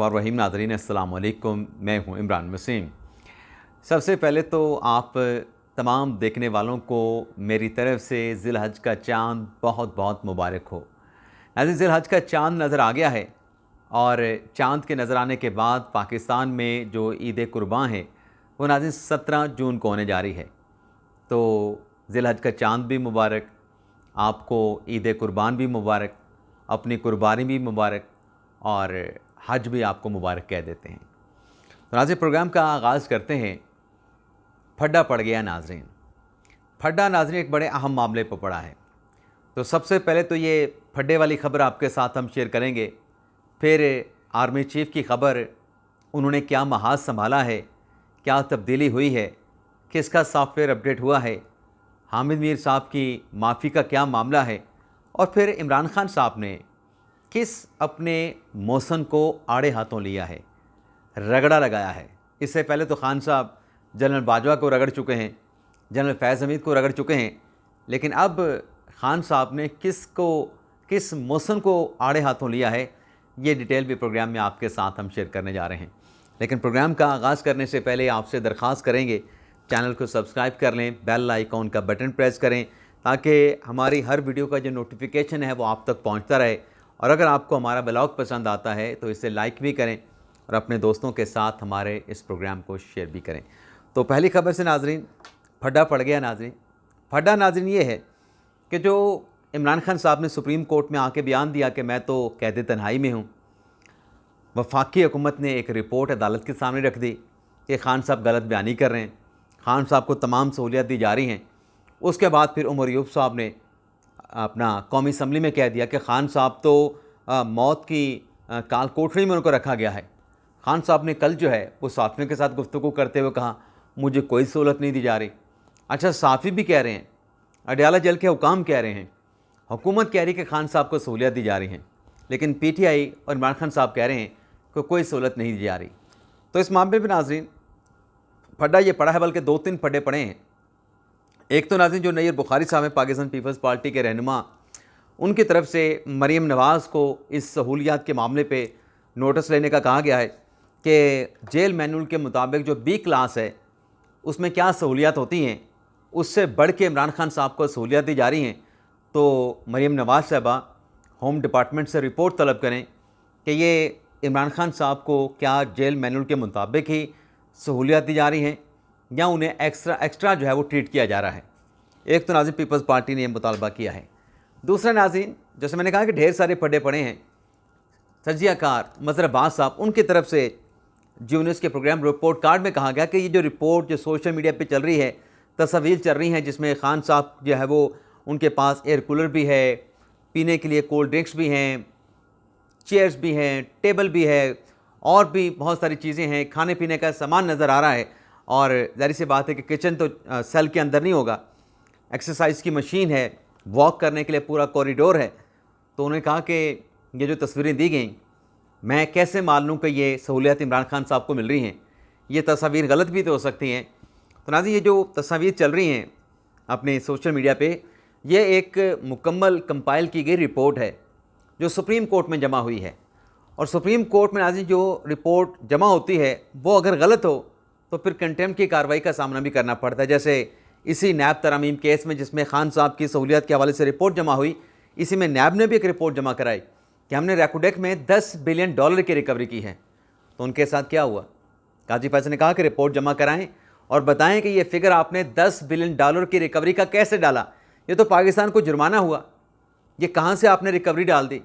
और रहीम नाज़रीन अस्सलाम वालेकुम। मैं हूं इमरान वसीम। सबसे पहले तो आप तमाम देखने वालों को मेरी तरफ से ज़िलहज का चाँद बहुत बहुत मुबारक हो। नाज़रीन, ज़िलहज का चाँद नज़र आ गया है और चाँद के नज़र आने के बाद पाकिस्तान में जो ईद कुर्बान है वो नाज़रीन 17 जून को होने जा रही है। तो ज़िलहज का चाँद भी मुबारक, आपको ईद कुर्बान भी मुबारक, अपनी कुर्बानी भी मुबारक और हज भी आपको मुबारक कह देते हैं। तो नाज़रीन, प्रोग्राम का आगाज़ करते हैं। फड्डा पड़ गया नाज़रीन। फड्डा नाज़रीन एक बड़े अहम मामले पर पड़ा है। तो सबसे पहले तो ये फड्डे वाली ख़बर आपके साथ हम शेयर करेंगे, फिर आर्मी चीफ़ की ख़बर, उन्होंने क्या महाज संभाला है, क्या तब्दीली हुई है, किसका सॉफ्टवेयर अपडेट हुआ है, हामिद मीर साहब की माफ़ी का क्या मामला है, और फिर इमरान खान साहब ने किस अपने मौसन को आड़े हाथों लिया है, रगड़ा लगाया है। इससे पहले तो खान साहब जनरल बाजवा को रगड़ चुके हैं, जनरल फैज़ हमीद को रगड़ चुके हैं, लेकिन अब खान साहब ने किस मौसन को आड़े हाथों लिया है, ये डिटेल भी प्रोग्राम में आपके साथ हम शेयर करने जा रहे हैं। लेकिन प्रोग्राम का आगाज़ करने से पहले आपसे दरख्वास्त करेंगे, चैनल को सब्सक्राइब कर लें, बेल आइकॉन का बटन प्रेस करें ताकि हमारी हर वीडियो का जो नोटिफिकेशन है वो आप तक पहुंचता रहे। और अगर आपको हमारा ब्लॉग पसंद आता है तो इसे लाइक भी करें और अपने दोस्तों के साथ हमारे इस प्रोग्राम को शेयर भी करें। तो पहली खबर से नाज़रीन, फड्डा पड़ गया नाज़रीन। फड्डा नाज़रीन ये है कि जो इमरान खान साहब ने सुप्रीम कोर्ट में आके बयान दिया कि मैं तो कैद तन्हाई में हूँ, वफाकी हुकूमत ने एक रिपोर्ट अदालत के सामने रख दी कि खान साहब गलत बयानी कर रहे हैं, खान साहब को तमाम सहूलियत दी जा रही हैं। उसके बाद फिर उमर यूब साहब ने अपना कौमी असम्बली में कह दिया कि खान साहब तो मौत की काल कोठरी में उनको रखा गया है। खान साहब ने कल जो है वो साफ़ियों के साथ गुफ्तगू करते हुए कहा मुझे कोई सहूलत नहीं दी जा रही। अच्छा, साफ़ी भी कह रहे हैं, अडयाला जेल के हुकाम कह रहे हैं, हुकूमत कह रही है कि खान साहब को सहूलियत दी जा रही हैं, लेकिन PTI और इमरान खान साहब कह रहे हैं कि कोई सहूलत नहीं दी जा रही। तो इस मामले में नाज़रीन फड्डा ये पड़ा है, बल्कि 2-3 फड्डे पड़े हैं। एक तो नाज़रीन जो नईर बुखारी साहब हैं, पाकिस्तान पीपल्स पार्टी के रहनुमा, उनकी तरफ से मरीम नवाज़ को इस सहूलियात के मामले पे नोटिस लेने का कहा गया है कि जेल मैनुअल के मुताबिक जो B क्लास है उसमें क्या सहूलियात होती हैं, उससे बढ़ के इमरान खान साहब को सहूलियात दी जा रही हैं। तो मरीम नवाज़ साहबा होम डिपार्टमेंट से रिपोर्ट तलब करें कि ये इमरान खान साहब को क्या जेल मैनुअल के मुताबिक ही सहूलियात दी जा रही हैं या उन्हें एक्स्ट्रा जो है वो ट्रीट किया जा रहा है। एक तो नाज़रीन पीपल्स पार्टी ने यह मुतालबा किया है। दूसरा नाज़रीन, जैसे मैंने कहा कि ढेर सारे फड्डे पड़े हैं, तजियाकार मज़हर अब्बास साहब, उनकी तरफ से G-News के प्रोग्राम रिपोर्ट कार्ड में कहा गया कि ये जो रिपोर्ट जो सोशल मीडिया पे चल रही है, तस्वीर चल रही हैं जिसमें खान साहब जो है वो उनके पास एयर कूलर भी है, पीने के लिए कोल्ड ड्रिंक्स भी हैं, चेयर्स भी हैं, टेबल भी है और भी बहुत सारी चीज़ें हैं, खाने पीने का सामान नज़र आ रहा है। और ज़ाहिर सी बात है कि किचन तो सेल के अंदर नहीं होगा, एक्सरसाइज की मशीन है, वॉक करने के लिए पूरा कॉरिडोर है। तो उन्होंने कहा कि ये जो तस्वीरें दी गई, मैं कैसे मान लूँ कि ये सहूलियत इमरान खान साहब को मिल रही हैं, ये तस्वीर गलत भी तो हो सकती हैं। तो नाज़रीन ये जो तस्वीर चल रही हैं अपने सोशल मीडिया पे, ये एक मुकम्मल कंपाइल की गई रिपोर्ट है जो सुप्रीम कोर्ट में जमा हुई है। और सुप्रीम कोर्ट में नाज़रीन जो रिपोर्ट जमा होती है वो अगर गलत हो तो फिर कंटेम्प्ट की कार्रवाई का सामना भी करना पड़ता है। जैसे इसी नैब तरमीम केस में जिसमें खान साहब की सहूलियत के हवाले से रिपोर्ट जमा हुई, इसी में नैब ने भी एक रिपोर्ट जमा कराई कि हमने रैकोडेक में $10 बिलियन की रिकवरी की है। तो उनके साथ क्या हुआ? काजी फैसल ने कहा कि रिपोर्ट जमा कराएं और बताएं कि ये फिगर आपने $10 बिलियन की रिकवरी का कैसे डाला, ये तो पाकिस्तान को जुर्माना हुआ, ये कहाँ से आपने रिकवरी डाल दी।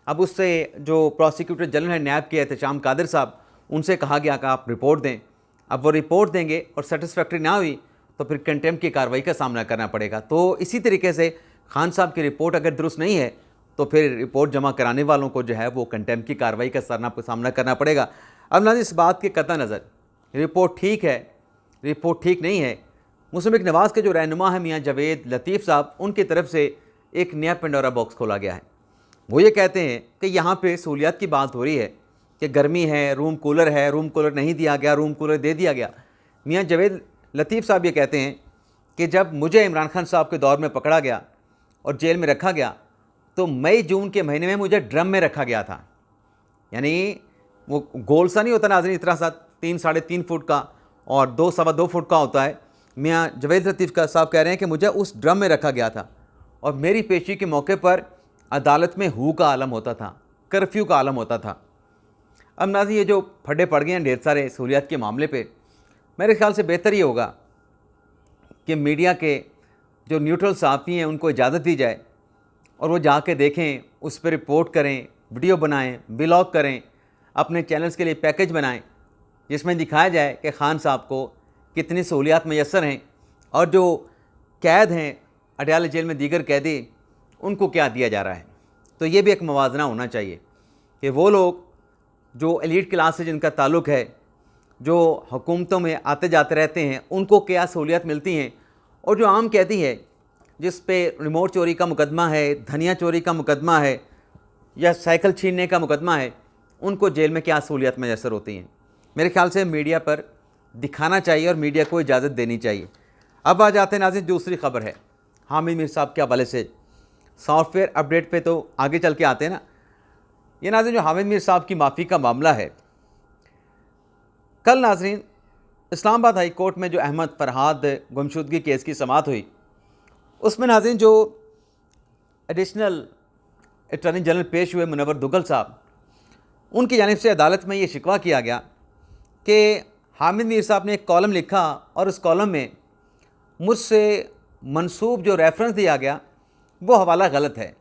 अब उससे जो प्रोसिक्यूटर जनरल है नैब के एहतशाम कादिर साहब, उनसे कहा गया कि आप रिपोर्ट दें। अब वो रिपोर्ट देंगे और सेटिस्फैक्ट्री ना हुई तो फिर कंटेम्प्ट की कार्रवाई का सामना करना पड़ेगा। तो इसी तरीके से खान साहब की रिपोर्ट अगर दुरुस्त नहीं है तो फिर रिपोर्ट जमा कराने वालों को जो है वो कंटेम्प्ट की कार्रवाई का सामना करना पड़ेगा। अब ना इस बात के कतई नज़र रिपोर्ट ठीक है, रिपोर्ट ठीक नहीं है, मुस्लिम लीग नवाज़ के जो रहनुमा है मियाँ जावेद लतीफ़ साहब, उनकी तरफ से एक नया पेंडोरा बॉक्स खोला गया है। वो ये कहते हैं कि यहाँ पे सहूलियत की बात हो रही है कि गर्मी है, रूम कूलर नहीं दिया गया, रूम कूलर दे दिया गया। मियाँ जावेद लतीफ़ साहब ये कहते हैं कि जब मुझे इमरान खान साहब के दौर में पकड़ा गया और जेल में रखा गया तो मई जून के महीने में मुझे ड्रम में रखा गया था। यानी वो गोल सा नहीं होता नाज़रीन, इतना सा 3 साढ़े 3 फुट का और 2 सवा 2 फुट का होता है। मियाँ जवेद लतीफ़ का साहब कह रहे हैं कि मुझे उस ड्रम में रखा गया था और मेरी पेशी के मौके पर अदालत में हू का आलम होता था, कर्फ्यू का आलम होता था। अब नाज़रीन ये जो फड्डे पड़ गए हैं ढेर सारे सहूलियात के मामले पे, मेरे ख्याल से बेहतर ये होगा कि मीडिया के जो न्यूट्रल सहाफ़ी हैं उनको इजाज़त दी जाए और वो जाके देखें, उस पर रिपोर्ट करें, वीडियो बनाएं, ब्लॉग करें, अपने चैनल्स के लिए पैकेज बनाएं जिसमें दिखाया जाए कि ख़ान साहब को कितनी सहूलियात मैसर हैं और जो कैद हैं अडयाला जेल में दीगर कैदी, उनको क्या दिया जा रहा है। तो ये भी एक मवाजना होना चाहिए कि वो लोग जो एलीट क्लास से जिनका ताल्लुक़ है, जो हुकूमतों में आते जाते रहते हैं, उनको क्या सहूलियत मिलती हैं, और जो आम कैदी है जिस पे रिमोट चोरी का मुकदमा है, धनिया चोरी का मुकदमा है या साइकिल छीनने का मुकदमा है, उनको जेल में क्या सहूलियत मैसर होती हैं। मेरे ख्याल से मीडिया पर दिखाना चाहिए और मीडिया को इजाज़त देनी चाहिए। अब आ जाते हैं नाज़रीन दूसरी खबर है हामिद मीर साहब के हवाले से। सॉफ्टवेयर अपडेट पे तो आगे चल के आते हैं ना। ये नाज़रीन जो हामिद मीर साहब की माफ़ी का मामला है, कल नाज़रीन इस्लामाबाद हाई कोर्ट में जो अहमद फरहाद गुमशुदगी केस की समाअत हुई, उसमें नाज़रीन जो एडिशनल अटॉर्नी जनरल पेश हुए मुनव्वर दुग्गल साहब, उनकी जानिब से अदालत में ये शिकवा किया गया कि हामिद मीर साहब ने एक कॉलम लिखा और उस कॉलम में मुझसे मंसूब जो रेफरेंस दिया गया वो हवाला गलत है।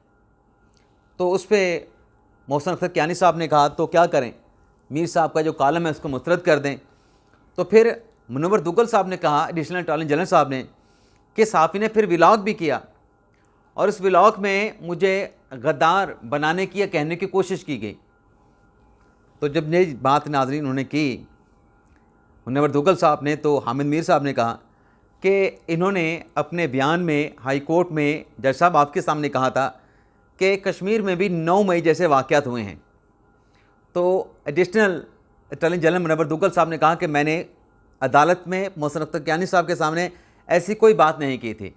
तो उस पर मोहसिन अख्तर कियानी साहब ने कहा तो क्या करें, मीर साहब का जो कॉलम है उसको मुस्तरद कर दें। तो फिर मुनव्वर दुग्गल साहब ने कहा, एडिशनल अटॉर्नी जनरल साहब ने, कि सहाफ़ी ने फिर व्लॉग भी किया और इस व्लॉग में मुझे गद्दार बनाने की या कहने की कोशिश की गई। तो जब ये बात नाज़रीन उन्होंने की मुनव्वर दुग्गल साहब ने, तो हामिद मीर साहब ने कहा कि इन्होंने अपने बयान में हाई कोर्ट में जज साहब आपके सामने कहा था कि कश्मीर में भी 9 मई जैसे वाक़यात हुए हैं। तो additional attorney general Munawar Duggal साहब ने कहा कि मैंने अदालत में मोहसिन अख्तर कियानी साहब के सामने ऐसी कोई बात नहीं की थी।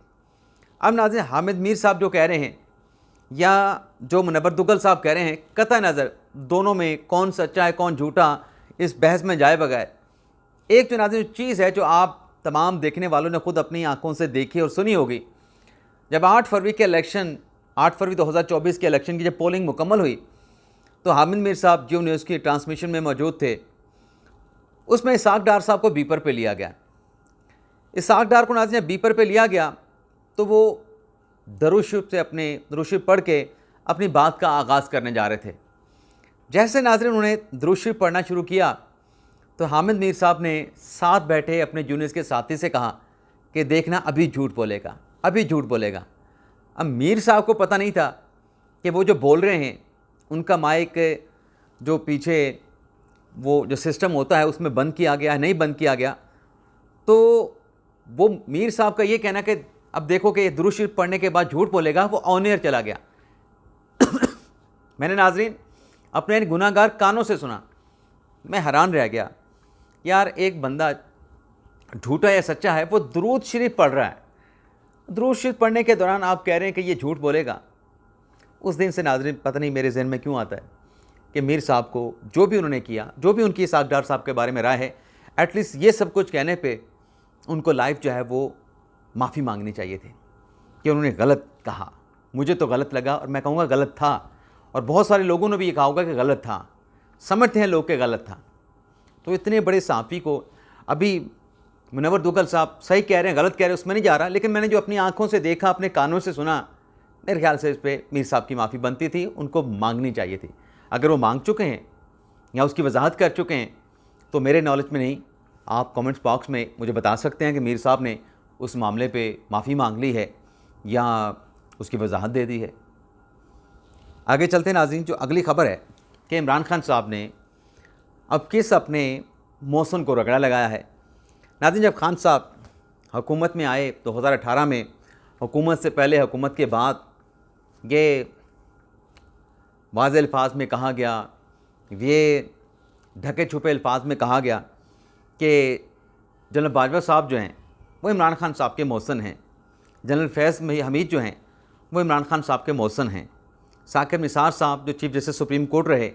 अब नाज़रीन हामिद मीर साहब जो कह रहे हैं या जो मुनव्वर दुग्गल साहब कह रहे हैं, कतई नज़र दोनों में कौन सच्चा है कौन झूठा, इस बहस में जाए बगैर एक जो नाज़रीन चीज़ है जो आप तमाम देखने वालों ने ख़ुद अपनी आंखों से देखी और सुनी होगी, जब 8 फरवरी के इलेक्शन 8 फरवरी 2024 के इलेक्शन की जब पोलिंग मुकम्मल हुई तो हामिद मीर साहब जो न्यूज़ की ट्रांसमिशन में मौजूद थे, उसमें इसाक डार साहब को बीपर पे लिया गया। इसाक डार को नाज़रीन जब बीपर पे लिया गया तो वो दरूद शरीफ से अपने दरूद शरीफ पढ़ के अपनी बात का आगाज़ करने जा रहे थे। जैसे नाज़रीन उन्होंने दरूद शरीफ पढ़ना शुरू किया तो हामिद मीर साहब ने साथ बैठे अपने जूनियर्स के साथी से कहा कि देखना अभी झूठ बोलेगा, अभी झूठ बोलेगा। अब मीर साहब को पता नहीं था कि वो जो बोल रहे हैं उनका माइक जो पीछे वो जो सिस्टम होता है उसमें बंद किया गया, नहीं बंद किया गया। तो वो मीर साहब का ये कहना कि अब देखो कि दरूद शरीफ पढ़ने के बाद झूठ बोलेगा, वो ऑन एयर चला गया। मैंने नाज़रीन अपने गुनाहगार कानों से सुना, मैं हैरान रह गया। यार एक बंदा झूठा या सच्चा है, वो दरूद शरीफ पढ़ रहा है, दरूद शरीफ पढ़ने के दौरान आप कह रहे हैं कि ये झूठ बोलेगा। उस दिन से नाज़रीन पता नहीं मेरे जहन में क्यों आता है कि मीर साहब को जो भी उन्होंने किया, जो भी उनकी इसाक डार साहब के बारे में राय है, एटलीस्ट ये सब कुछ कहने पे उनको लाइव जो है वो माफ़ी मांगनी चाहिए थी कि उन्होंने गलत कहा। मुझे तो गलत लगा और मैं कहूँगा गलत था, और बहुत सारे लोगों ने भी ये कहा होगा कि गलत था, समझते हैं लोग कि गलत था। तो इतने बड़े सहाफ़ी को, अभी मुनव्वर दुग्गल साहब सही कह रहे हैं गलत कह रहे हैं उसमें नहीं जा रहा, लेकिन मैंने जो अपनी आंखों से देखा, अपने कानों से सुना, मेरे ख्याल से इस पर मीर साहब की माफ़ी बनती थी, उनको मांगनी चाहिए थी। अगर वो मांग चुके हैं या उसकी वजाहत कर चुके हैं तो मेरे नॉलेज में नहीं, आप कमेंट्स बॉक्स में मुझे बता सकते हैं कि मीर साहब ने उस मामले पे माफ़ी मांग ली है या उसकी वजाहत दे दी है। आगे चलते हैं नाज़रीन, जो अगली ख़बर है कि इमरान खान साहब ने अब किस अपने मौसम को रगड़ा लगाया है। नाज़रीन जब खान साहब हुकूमत में आए 2018 में, हुकूमत से पहले हुकूमत के बाद, ये वाज़ेह अल्फाज में कहा गया, ये ढके छुपे अल्फाज में कहा गया कि जनरल बाजवा साहब जो हैं वो इमरान खान साहब के मौसन हैं, जनरल फैज़ हमीद जो हैं वो इमरान खान साहब के मौसन हैं, साकिब निसार साहब जो चीफ़ जस्टिस सुप्रीम कोर्ट रहे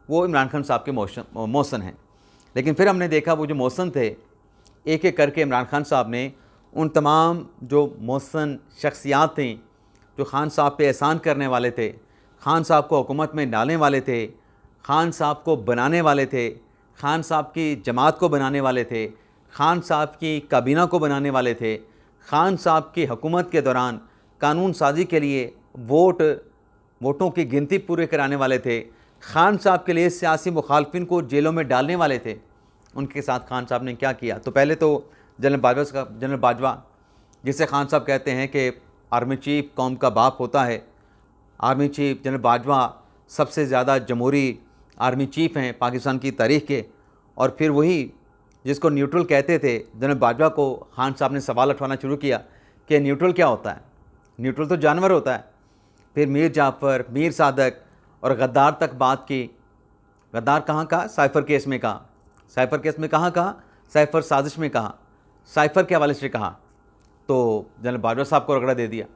वो इमरान खान साहब के मोहसन हैं। लेकिन फिर हमने देखा वो जो मोहसन थे, एक एक करके इमरान खान साहब ने उन तमाम जो मोहसन शख्सियात थी, जो खान साहब पे एहसान करने वाले थे, खान साहब को हुकूमत में डालने वाले थे, खान साहब को बनाने वाले थे, खान साहब की जमात को बनाने वाले थे, खान साहब की काबीना को बनाने वाले थे, खान साहब की हुकूमत के दौरान कानून साजी के लिए वोटों की गिनती पूरे कराने वाले थे, खान साहब के लिए सियासी मुखालफिन को जेलों में डालने वाले थे। उनके साथ खान साहब ने क्या किया? तो पहले तो जनरल बाजवा, जिसे खान साहब कहते हैं कि आर्मी चीफ कौम का बाप होता है, आर्मी चीफ जनरल बाजवा सबसे ज़्यादा जमहूरी आर्मी चीफ हैं पाकिस्तान की तारीख़ के। और फिर वही जिसको न्यूट्रल कहते थे, जनरल बाजवा को खान साहब ने सवाल उठाना शुरू किया कि न्यूट्रल क्या होता है, न्यूट्रल तो जानवर होता है। फिर मीर जाफ़र, मीर सादक और गद्दार तक बात की। गद्दार कहाँ कहा? साइफ़र केस में कहा। साइफ़र केस में कहाँ कहा? साइफ़र साजिश में कहा, साइफ़र के हवाले से कहा। तो जनरल बाजवा साहब को रगड़ा दे दिया।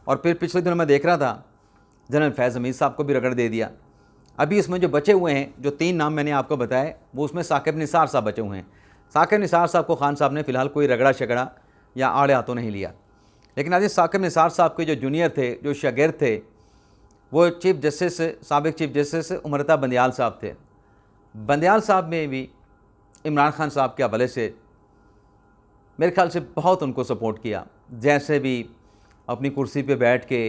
और फिर पिछले दिनों मैं देख रहा था जनरल फैज़ हमीद साहब को भी रगड़ दे दिया। अभी इसमें जो बचे हुए हैं, जो 3 नाम मैंने आपको बताए, वो उसमें साकिब निसार साहब बचे हुए हैं। साकिब निसार साहब को खान साहब ने फ़िलहाल कोई रगड़ा शगड़ा या आड़े हाथों नहीं लिया। लेकिन आज साकिब निसार साहब के जो जूनियर थे, जो शागिर्द थे, वो चीफ जस्टिस, साबिक चीफ जस्टिस उमरता बंदियाल साहब थे। बंदियाल साहब ने भी इमरान खान साहब के हवाले से मेरे ख्याल से बहुत उनको सपोर्ट किया। जैसे भी अपनी कुर्सी पे बैठ के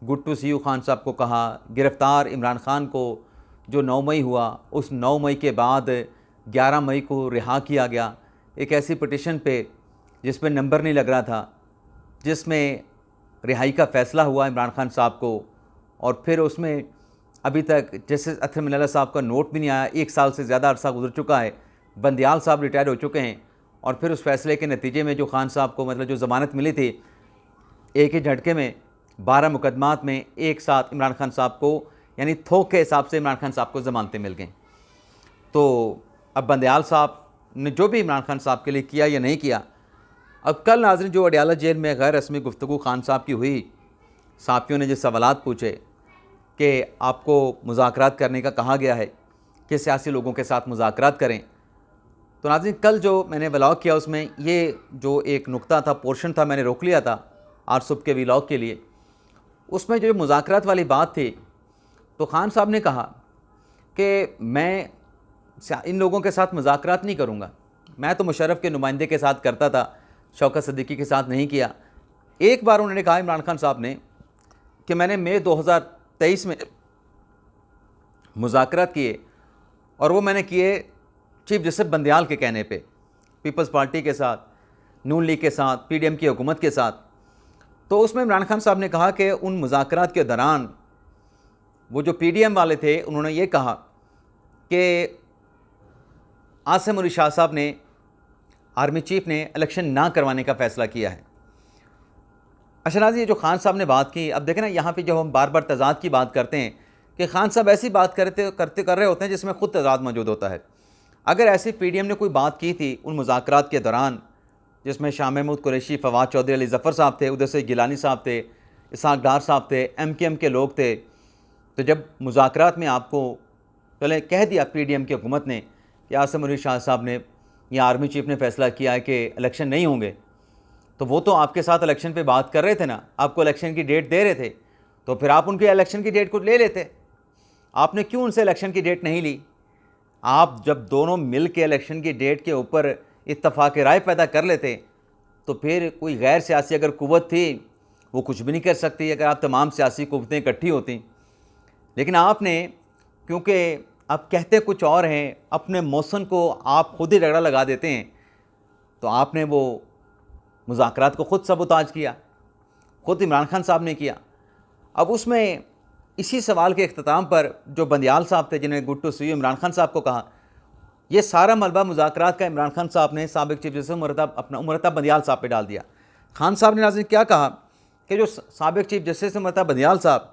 good to see you Khan साहब को कहा, गिरफ़्तार इमरान खान को जो 9 मई हुआ, उस 9 मई के बाद 11 मई को रिहा किया गया एक ऐसी पिटिशन पे जिस पे नंबर नहीं लग रहा था, जिसमें रिहाई का फ़ैसला हुआ इमरान खान साहब को। और फिर उसमें अभी तक जस्टिस अथर मिनल्ला साहब का नोट भी नहीं आया। 1 साल से ज़्यादा अरसा गुजर चुका है, बंदियाल साहब रिटायर हो चुके हैं। और फिर उस फैसले के नतीजे में जो खान साहब को मतलब जो ज़मानत मिली थी, एक ही झटके में 12 मुकदमात में एक साथ इमरान खान साहब को, यानी थोक के हिसाब से इमरान खान साहब को ज़मानतें मिल गईं। तो अब बंदियाल साहब ने जो भी इमरान खान साहब के लिए किया या नहीं किया, अब कल नाज़रीन जो अडियाला जेल में गैर रस्मी गुफ्तगू खान साहब की हुई, साथियों ने जो सवालात पूछे कि आपको मुज़ाकरात करने का कहा गया है कि सियासी लोगों के साथ मुज़ाकरात करें, तो नाज़रीन कल जो मैंने व्लॉग किया उसमें ये जो एक नुक्ता था, पोर्शन था, मैंने रोक लिया था आज सुबह के व्लॉग के लिए। उसमें जो मुज़ाकरात वाली बात थी, तो खान साहब ने कहा कि मैं इन लोगों के साथ मुज़ाकरात नहीं करूँगा, मैं तो मुशर्रफ के नुमाइंदे के साथ करता था, शौकत सिद्दीकी के साथ नहीं किया। एक बार उन्होंने कहा इमरान खान साहब ने कि मैंने मई 2023 में मुज़ाकरात किए, और वो मैंने किए चीफ जस्टिस बंदियाल के कहने पे, पीपल्स पार्टी के साथ, नून लीग के साथ, पीडीएम की हुकूमत के साथ। तो उसमें इमरान खान साहब ने कहा कि उन मुज़ाकरात के दौरान वो जो पीडीएम वाले थे, उन्होंने ये कहा कि आसिम अली शाह साहब ने, आर्मी चीफ ने इलेक्शन ना करवाने का फ़ैसला किया है। अच्छा नाज़रीन, ये जो खान साहब ने बात की, अब देखें ना, यहाँ पे जब हम बार बार तज़ाद की बात करते हैं कि खान साहब ऐसी बात कर रहे होते हैं जिसमें ख़ुद तज़ाद मौजूद होता है। अगर ऐसी पीडीएम ने कोई बात की थी उन मुज़ाकरात के दौरान, जिसमें शाह महमूद कुरैशी, फवाद चौधरी, अली ज़फ़र साहब थे, उधर से गिलानी साहब थे, इसहाक डार साहब थे, एमकेएम के लोग थे, तो जब मुज़ाकरात में आपको पहले कह दिया पीडीएम की हुकूमत ने कि आसिम अली शाह साहब ने या आर्मी चीफ ने फ़ैसला किया है कि इलेक्शन नहीं होंगे, तो वो तो आपके साथ इलेक्शन पे बात कर रहे थे ना, आपको इलेक्शन की डेट दे रहे थे, तो फिर आप उनकी इलेक्शन की डेट को ले लेते। आपने क्यों उनसे इलेक्शन की डेट नहीं ली? आप जब दोनों मिल के इलेक्शन की डेट के ऊपर इत्तफाक राय पैदा कर लेते, तो फिर कोई गैर सियासी अगर कुव्वत थी वो कुछ भी नहीं कर सकती अगर आप तमाम सियासी कुव्वतें इकट्ठी होती। लेकिन आपने, क्योंकि आप कहते कुछ और हैं, अपने मौसन को आप खुद ही रगड़ा लगा देते हैं, तो आपने वो मुज़ाकरात को ख़ुद सबूताज किया, ख़ुद इमरान खान साहब ने किया। अब उसमें इसी सवाल के अख्ताम पर जो बंदियाल साहब थे, जिन्होंने good to see you Imran Khan साहब को कहा, ये सारा मलबा मुज़ाकरात का इमरान खान साहब ने साबिक चीफ जस्टिस उमरता बंदियाल साहब पे डाल दिया। खान साहब ने नाज़रीन क्या कहा कि जो साबिक चीफ जस्टिस उमरता बंदियाल साहब,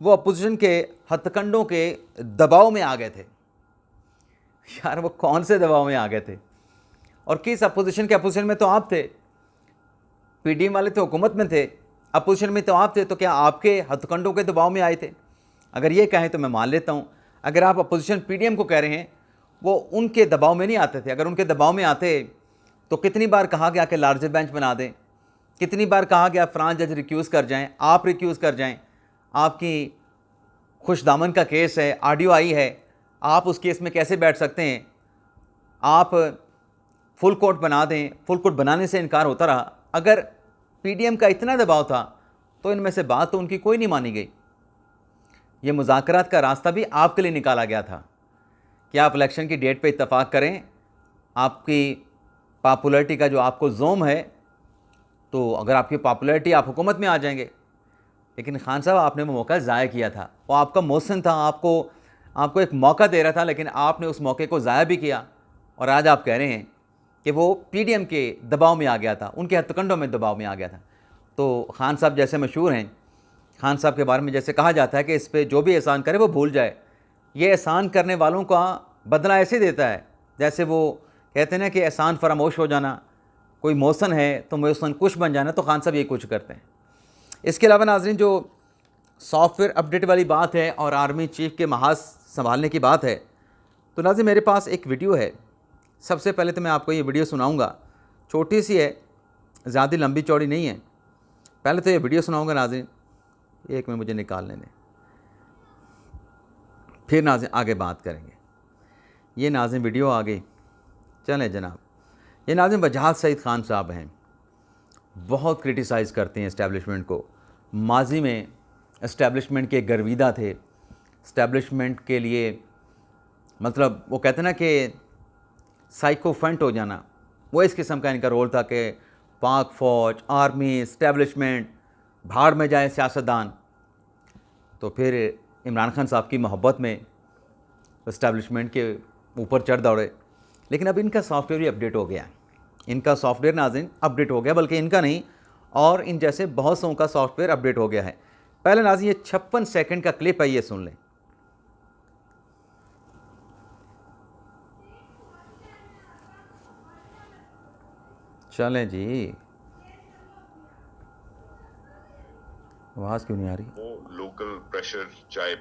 वो अपोजिशन के हथकंडों के दबाव में आ गए थे। यार वो कौन से दबाव में आ गए थे? और किस अपोजिशन के? अपोजिशन में तो आप थे, पीडीएम वाले तो हुकूमत में थे, अपोजिशन में तो आप थे, तो क्या आपके हथकंडों के दबाव में आए थे? अगर ये कहें तो मैं मान लेता हूँ। अगर आप अपोजिशन पीडीएम को कह रहे हैं, वो उनके दबाव में नहीं आते थे। अगर उनके दबाव में आते तो कितनी बार कहा गया कि लार्जर बेंच बना दें, कितनी बार कहा गया फ्रांस जज रिक्यूज़ कर जाएं, आप रिक्यूज़ कर जाएं, आपकी खुशदामन का केस है, ऑडियो आई है, आप उस केस में कैसे बैठ सकते हैं, आप फुल कोर्ट बना दें। फुल कोर्ट बनाने से इनकार होता रहा। अगर पीडीएम का इतना दबाव था तो इनमें से बात तो उनकी कोई नहीं मानी गई। ये मुज़ाकरात का रास्ता भी आपके लिए निकाला गया था कि आप इलेक्शन की डेट पे इत्तफाक करें, आपकी पॉपुलैरिटी का जो आपको जोम है, तो अगर आपकी पॉपुलैरिटी आप हुकूमत में आ जाएंगे। लेकिन खान साहब आपने वो मौका ज़ाया किया था, वो आपका मोहसिन था, आपको एक मौका दे रहा था, लेकिन आपने उस मौके को ज़ाया भी किया। और आज आप कह रहे हैं कि वो पीडीएम के दबाव में आ गया था, उनके हथकंडों में दबाव में आ गया था। तो खान साहब जैसे मशहूर हैं, खान साहब के बारे में जैसे कहा जाता है कि इस पर जो भी एहसान करे वो भूल जाए। ये एहसान करने वालों का बदला ऐसे देता है जैसे वो कहते हैं ना कि एहसान फरामोश हो जाना, कोई मौसन है तो मौसन कुछ बन जाना, तो खान साहब ये कुछ करते हैं। इसके अलावा नाज़रीन, जो सॉफ्टवेयर अपडेट वाली बात है और आर्मी चीफ के महाज संभालने की बात है, तो नाज़रीन मेरे पास एक वीडियो है। सबसे पहले तो मैं आपको ये वीडियो सुनाऊंगा, छोटी सी है, ज़्यादा लंबी चौड़ी नहीं है। पहले तो ये वीडियो सुनाऊंगा नाज़रीन, एक में मुझे निकालने दें, फिर नाज़रीन आगे बात करेंगे। ये नाज़रीन वीडियो आ गई, चलें जनाब। ये नाज़रीन वजाहत सईद ख़ान साहब हैं, बहुत क्रिटिसाइज़ करते हैं इस्टेब्लिशमेंट को। माजी में इस्टेब्लिशमेंट के गर्विदा थे, इस्टेब्लिशमेंट के लिए मतलब वो कहते हैं ना कि साइकोफेंट हो जाना, वो इस किस्म का इनका रोल था कि पाक फ़ौज, आर्मी, इस्टेब्लिशमेंट, भाड़ में जाए सियासतदान। तो फिर इमरान खान साहब की मोहब्बत में इस्टेब्लिशमेंट के ऊपर चढ़ दौड़े। लेकिन अब इनका सॉफ्टवेयर भी अपडेट हो गया, इनका सॉफ्टवेयर नाज़रीन अपडेट हो गया, बल्कि इनका नहीं और इन जैसे बहुत सौ का सॉफ्टवेयर अपडेट हो गया है। पहले नाज़रीन ये 56 सेकंड का क्लिप है, ये सुन लें। चलें जी, आवाज़ क्यों नहीं आ रही? वो लोकल प्रेशर, चाहे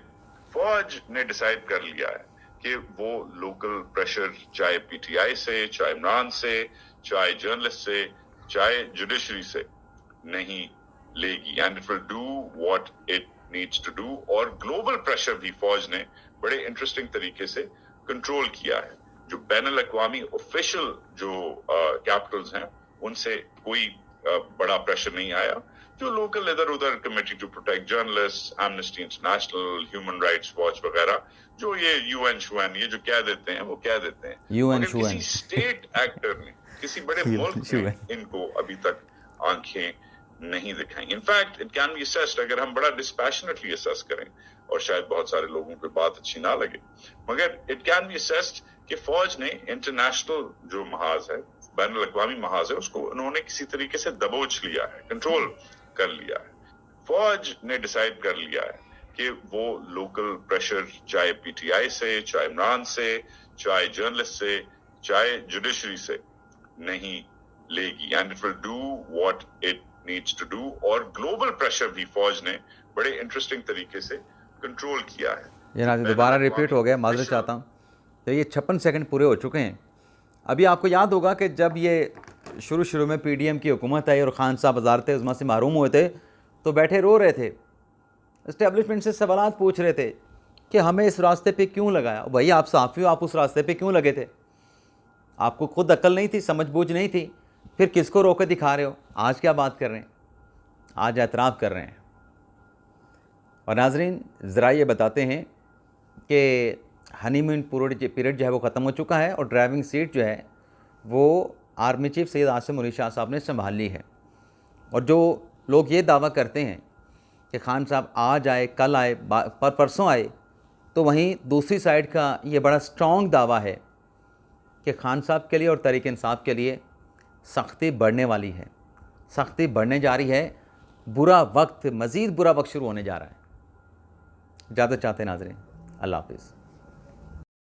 फौज ने डिसाइड कर लिया है कि वो लोकल प्रेशर चाहे पीटीआई से, चाहे इमरान से, चाहे जर्नलिस्ट से, चाहे जुडिशरी से नहीं लेगी, and it will do what it needs to do. और ग्लोबल प्रेशर भी फौज ने बड़े इंटरेस्टिंग तरीके से कंट्रोल किया है। जो बैनुल अक़वामी ऑफिशियल जो कैपिटल्स हैं उनसे कोई बड़ा प्रेशर नहीं आया। जो लोकल इधर उधर Committee to Protect Journalist, Amnesty International, Human Rights Watch वगैरह, जो ये यूएन ये जो कह देते हैं वो कह देते हैं, यूएन किसी स्टेट एक्टर ने, किसी बड़े मुल्क ने इनको अभी तक आंखें नहीं दिखाई। In fact it can be assessed, अगर हम बड़ा डिस्पैशनेटली असेस करें, और शायद बहुत सारे लोगों को बात अच्छी ना लगे, मगर इट कैन बी असेस्ड कि फौज ने इंटरनेशनल जो महाज है, बैनुल अक़वामी महाज है, उसको उन्होंने किसी तरीके से दबोच लिया है, कंट्रोल कर लिया है। फौज ने डिसाइड कर लिया है कि वो लोकल प्रेशर चाहे पीटीआई से, चाहे इमरान से, चाहे जर्नलिस्ट से, चाहे जुडिशरी से नहीं लेगी, and it will do what it needs to do. और ग्लोबल प्रेशर भी फौज ने बड़े इंटरेस्टिंग तरीके से कंट्रोल किया है। ये ना दोबारा रिपीट हो गया, माजूद चाहता हूँ। तो ये 56 सेकंड पूरे हो चुके हैं। अभी आपको याद होगा कि जब ये शुरू में पीडीएम की हुकूमत आई और ख़ान साहब वज़ारत उज़्मा से महरूम हुए थे, तो बैठे रो रहे थे, इस्टेब्लिशमेंट से सवालात पूछ रहे थे कि हमें इस रास्ते पे क्यों लगाया। भाई आप साफ़ी हो, आप उस रास्ते पे क्यों लगे थे? आपको खुद अक्ल नहीं थी, समझ बूझ नहीं थी, फिर किसको रोक दिखा रहे हो? आज क्या बात कर रहे हैं? आज एतराफ़ कर रहे हैं। और नाज़रीन ज़रा ये बताते हैं कि हनीमून पीरियड जो है वो ख़त्म हो चुका है और ड्राइविंग सीट जो है वो आर्मी चीफ सैयद आसिम अली शाह साहब ने संभाल ली है। और जो लोग ये दावा करते हैं कि खान साहब आज आए, कल आए, परसों आए, तो वहीं दूसरी साइड का ये बड़ा स्ट्रॉन्ग दावा है कि खान साहब के लिए और तहरीक इंसाफ के लिए सख्ती बढ़ने वाली है, सख्ती बढ़ने जा रही है। बुरा वक्त, मज़ीद बुरा वक्त शुरू होने जा रहा है। इजाज़त चाहते हैं नाज़रीन, अल्लाह हाफ़िज़।